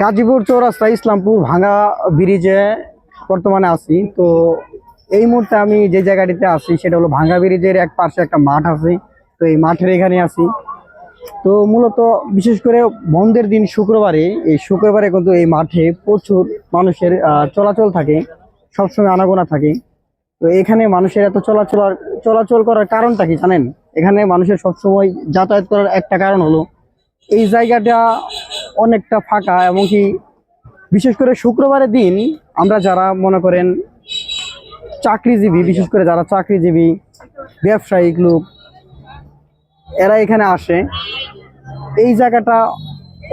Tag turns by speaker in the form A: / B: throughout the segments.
A: গাজীপুর চৌরাস্তা ইসলামপুর ভাঙ্গা ব্রিজে বর্তমানে আছি। তো এই মুহূর্তে আমি যে জায়গাটিতে আছি সেটা হলো ভাঙ্গা ব্রিজের এক পাশে একটা মাঠ আছে। তো এই মাঠের এখানে আছি। তো মূলত বিশেষ করে বন্ধের দিন শুক্রবারে, এই শুক্রবারে কিন্তু এই মাঠে প্রচুর মানুষের চলাচল থাকে, সবসময় আনাগোনা থাকে। তো এখানে মানুষের এত চলাচল করার কারণটা কি জানেন? এখানে মানুষের সবসময় যাতায়াত করার একটা কারণ হলো এই জায়গাটা অনেকটা ফাঁকা, এবং কি বিশেষ করে শুক্রবারের দিন আমরা যারা মনে করেন চাকরিজীবী, বিশেষ করে যারা চাকরিজীবী ব্যবসায়িক লোক, এরা এখানে আসে। এই জায়গাটা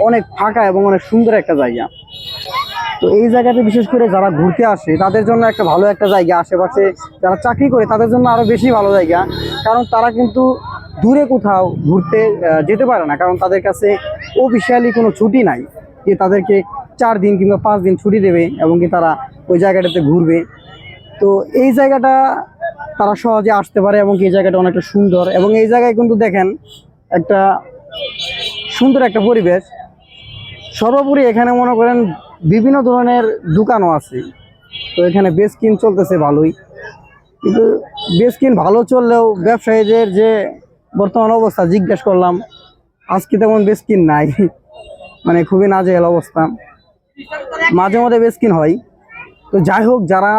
A: অনেক ফাঁকা এবং অনেক সুন্দর একটা জায়গা। তো এই জায়গাতে বিশেষ করে যারা ঘুরতে আসে তাদের জন্য একটা ভালো একটা জায়গা। আশেপাশে যারা চাকরি করে তাদের জন্য আরো বেশি ভালো জায়গা, কারণ তারা কিন্তু দূরে কোথাও ঘুরতে যেতে পারে না, কারণ তাদের কাছে অফিসিয়ালি কোনো ছুটি নাই যে তাদেরকে 4 দিন কিংবা 5 দিন ছুটি দেবে এবং কি তারা ওই জায়গাটাতে ঘুরবে। তো এই জায়গাটা তারা সহজে আসতে পারে এবং কি এই জায়গাটা অনেকটা সুন্দর। এবং এই জায়গায় কিন্তু দেখেন একটা সুন্দর একটা পরিবেশ। সর্বোপরি এখানে মনে করেন বিভিন্ন ধরনের দোকানও আছে। তো এখানে বেসকিন চলতেছে ভালোই, কিন্তু বেসকিন ভালো চললেও ব্যবসায়ীদের যে বর্তমান অবস্থা জিজ্ঞেস করলাম, আজকে তেমন বেসকিন নাই। মানে খুবই নাজেহাল অবস্থা, মাঝে মধ্যে বেসকিন হয়। তো যাই হোক, যারা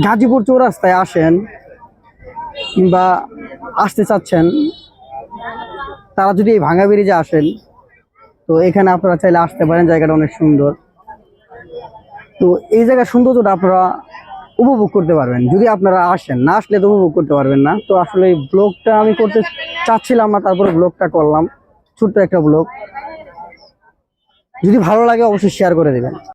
A: গাজীপুর চৌরাস্তায় আসেন কিংবা আসতে চাচ্ছেন, তারা যদি এই ভাঙ্গা ব্রিজে আসেন, তো এখানে আপনারা চাইলে আসতে পারেন। জায়গাটা অনেক সুন্দর। তো এই জায়গার সৌন্দর্যটা আপনারা উপভোগ করতে পারবেন যদি আপনারা আসেন, না আসলে তো উপভোগ করতে পারবেন না। তো আসলে এই ব্লগটা আমি করতে চাচ্ছিলাম না, তারপরে ব্লগটা করলাম, ছোট্ট একটা ব্লগ। যদি ভালো লাগে অবশ্যই শেয়ার করে দেবেন।